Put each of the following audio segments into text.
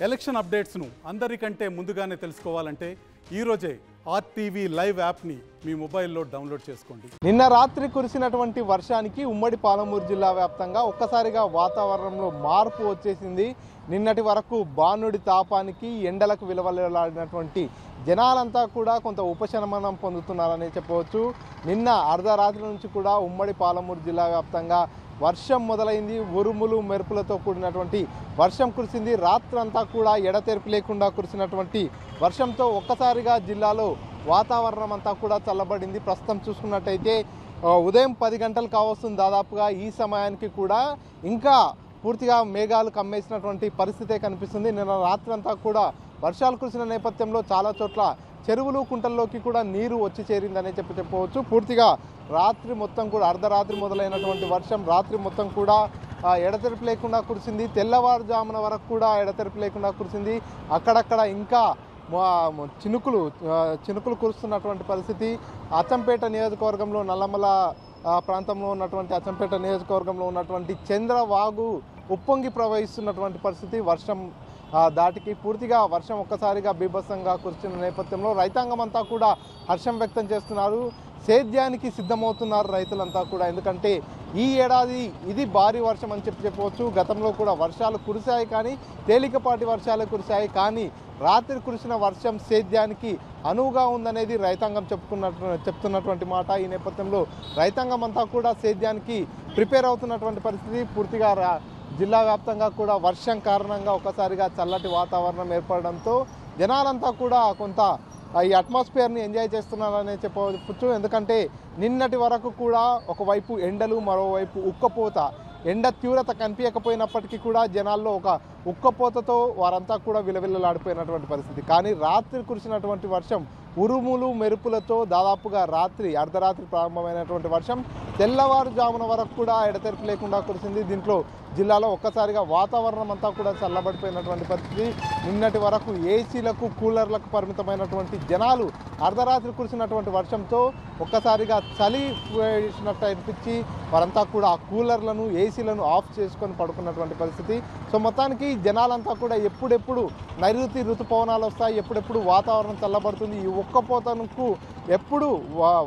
Election అప్డేట్స్ను అందరికంటే ముందుగానే తెలుసుకోవాలంటే ఈరోజే ఆర్టీవీ లైవ్ యాప్ని మీ మొబైల్లో డౌన్లోడ్ చేసుకోండి. నిన్న రాత్రి కురిసినటువంటి వర్షానికి ఉమ్మడి పాలమూరు జిల్లా వ్యాప్తంగా ఒక్కసారిగా వాతావరణంలో మార్పు వచ్చేసింది. నిన్నటి వరకు బాణుడి తాపానికి ఎండలకు విలువలాడినటువంటి జనాలంతా కూడా కొంత ఉపశమనం పొందుతున్నారని చెప్పవచ్చు. నిన్న అర్ధరాత్రి నుంచి కూడా ఉమ్మడి పాలమూరు జిల్లా వ్యాప్తంగా వర్షం మొదలైంది. ఉరుములు మెరుపులతో కూడినటువంటి వర్షం కురిసింది. రాత్రంతా కూడా ఎడతెరిపి లేకుండా కురిసినటువంటి వర్షంతో ఒక్కసారిగా జిల్లాలో వాతావరణం అంతా కూడా చల్లబడింది. ప్రస్తుతం చూసుకున్నట్టయితే ఉదయం 10 గంటలు కావస్తుంది దాదాపుగా. ఈ సమయానికి కూడా ఇంకా పూర్తిగా మేఘాలు కమ్మేసినటువంటి పరిస్థితే కనిపిస్తుంది. నిన్న రాత్రంతా కూడా వర్షాలు కురిసిన నేపథ్యంలో చాలా చోట్ల చెరువులు కుంటల్లోకి కూడా నీరు వచ్చి చేరిందనే చెప్పవచ్చు. పూర్తిగా రాత్రి మొత్తం కూడా అర్ధరాత్రి మొదలైనటువంటి వర్షం రాత్రి మొత్తం కూడా ఎడతెరిపి లేకుండా కురిసింది. తెల్లవారుజామున వరకు కూడా ఎడతెరిపి లేకుండా కురిసింది. అక్కడక్కడ ఇంకా చినుకులు కురుస్తున్నటువంటి పరిస్థితి. అచ్చంపేట నియోజకవర్గంలో నల్లమల ప్రాంతంలో ఉన్నటువంటి అచ్చంపేట నియోజకవర్గంలో ఉన్నటువంటి చంద్రవాగు ఉప్పొంగి ప్రవహిస్తున్నటువంటి పరిస్థితి. వర్షం దాటికి పూర్తిగా వర్షం ఒక్కసారిగా బీభత్సంగా కురిసిన నేపథ్యంలో రైతాంగం అంతా కూడా హర్షం వ్యక్తం చేస్తున్నారు. సేద్యానికి సిద్ధమవుతున్నారు రైతులంతా కూడా. ఎందుకంటే ఈ ఏడాది ఇది భారీ వర్షం అని చెప్పవచ్చు. గతంలో కూడా వర్షాలు కురిశాయి, కానీ తేలికపాటి వర్షాలు కురిశాయి. కానీ రాత్రి కురిసిన వర్షం సేద్యానికి అనువుగా ఉందనేది రైతాంగం చెప్తున్నటువంటి మాట. ఈ నేపథ్యంలో రైతాంగం అంతా కూడా సేద్యానికి ప్రిపేర్ అవుతున్నటువంటి పరిస్థితి. పూర్తిగా జిల్లా వ్యాప్తంగా కూడా వర్షం కారణంగా ఒకసారిగా చల్లటి వాతావరణం ఏర్పడడంతో జనాలంతా కూడా కొంత ఈ అట్మాస్ఫియర్ని ఎంజాయ్ చేస్తున్నారనే చెప్పవచ్చు. ఎందుకంటే నిన్నటి వరకు కూడా ఒకవైపు ఎండలు, మరోవైపు ఉక్కపోత. ఎండ తీవ్రత కనిపించకపోయినప్పటికీ కూడా జనాల్లో ఒక ఉక్కపోతతో వారంతా కూడా విలవిల్లలాడిపోయినటువంటి పరిస్థితి. కానీ రాత్రి కురిసినటువంటి వర్షం ఉరుములు మెరుపులతో దాదాపుగా అర్ధరాత్రి ప్రారంభమైనటువంటి వర్షం తెల్లవారుజామున వరకు కూడా ఎడతెరిపి లేకుండా కురిసింది. దీంట్లో జిల్లాలో ఒక్కసారిగా వాతావరణం అంతా కూడా చల్లబడిపోయినటువంటి పరిస్థితి. నిన్నటి వరకు ఏసీలకు, కూలర్లకు పరిమితమైనటువంటి జనాలు అర్ధరాత్రి కురిసినటువంటి వర్షంతో ఒక్కసారిగా చలి వేసినట్టు అనిపించి వారంతా కూడా ఆ కూలర్లను, ఏసీలను ఆఫ్ చేసుకొని పడుకున్నటువంటి పరిస్థితి. సో మొత్తానికి జనాలంతా కూడా ఎప్పుడెప్పుడు నైరుతి ఋతుపవనాలు వస్తాయి, ఎప్పుడెప్పుడు వాతావరణం చల్లబడుతుంది, ఈ ఒక్కపోతనకు ఎప్పుడు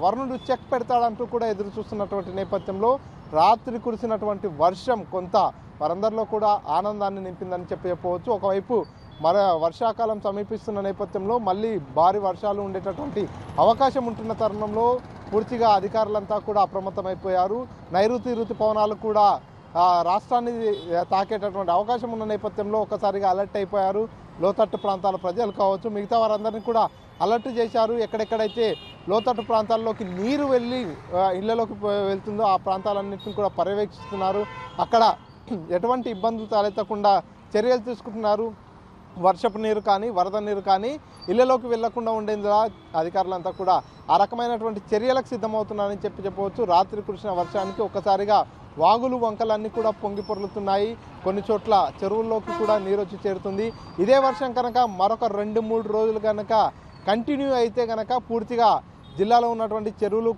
వరుణుడు చెక్ పెడతాడంటూ కూడా ఎదురు చూస్తున్నటువంటి నేపథ్యంలో రాత్రి కురిసినటువంటి వర్షం కొంత వారందరిలో కూడా ఆనందాన్ని నింపిందని చెప్పవచ్చు. ఒకవైపు వర్షాకాలం సమీపిస్తున్న నేపథ్యంలో మళ్ళీ భారీ వర్షాలు ఉండేటటువంటి అవకాశం ఉంటున్న తరుణంలో పూర్తిగా అధికారులంతా కూడా అప్రమత్తమైపోయారు. నైరుతి ఋతుపవనాలు కూడా రాష్ట్రాన్ని తాకేటటువంటి అవకాశం ఉన్న నేపథ్యంలో ఒకసారిగా అలర్ట్ అయిపోయారు. లోతట్టు ప్రాంతాల ప్రజలు కావచ్చు, మిగతా వారందరినీ కూడా అలర్ట్ చేశారు. ఎక్కడెక్కడైతే లోతట్టు ప్రాంతాల్లోకి నీరు వెళ్ళి ఇళ్లలోకి వెళ్తుందో ఆ ప్రాంతాలన్నింటినీ కూడా పర్యవేక్షిస్తున్నారు. అక్కడ ఎటువంటి ఇబ్బందులు తలెత్తకుండా చర్యలు తీసుకుంటున్నారు. వర్షపు నీరు కానీ, వరద నీరు కానీ ఇళ్లలోకి వెళ్లకుండా ఉండేందుకు అధికారులంతా కూడా ఆ రకమైనటువంటి చర్యలకు సిద్ధమవుతున్నారని చెప్పవచ్చు. రాత్రి కురిసిన వర్షానికి ఒక్కసారిగా వాగులు, వంకలన్నీ కూడా పొంగి పొర్లుతున్నాయి. కొన్ని చోట్ల చెరువుల్లోకి కూడా నీరు వచ్చి చేరుతుంది. ఇదే వర్షం కనుక మరొక 2-3 రోజులు కనుక కంటిన్యూ అయితే కనుక పూర్తిగా జిల్లాలో ఉన్నటువంటి చెరువులు,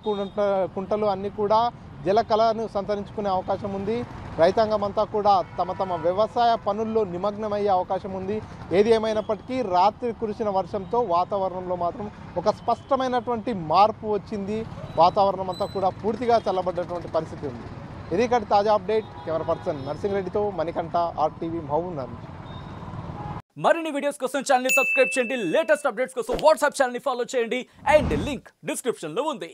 కుంటలు అన్నీ కూడా జలకళను సంతరించుకునే అవకాశం ఉంది. రైతాంగం అంతా కూడా తమ వ్యవసాయ పనుల్లో నిమగ్నమయ్యే అవకాశం ఉంది. ఏది ఏమైనప్పటికీ రాత్రి కురిసిన వర్షంతో వాతావరణంలో మాత్రం ఒక స్పష్టమైనటువంటి మార్పు వచ్చింది. వాతావరణం అంతా కూడా పూర్తిగా చల్లబడ్డటువంటి పరిస్థితి ఉంది. ఇది ఇక్కడ తాజా అప్డేట్. కెమెరా పర్సన్ నర్సింగ్ రెడ్డితో మణికంఠ, ఆర్టీవీ మహబూబ్నగర్. మరిన్ని వీడియోస్ కోసం ఛానల్ ని సబ్స్క్రైబ్ చేయండి. లేటెస్ట్ అప్డేట్స్ కోసం వాట్సాప్ ఛానల్ ని ఫాలో చేయండి. అండ్ లింక్ డిస్క్రిప్షన్ లో ఉంది.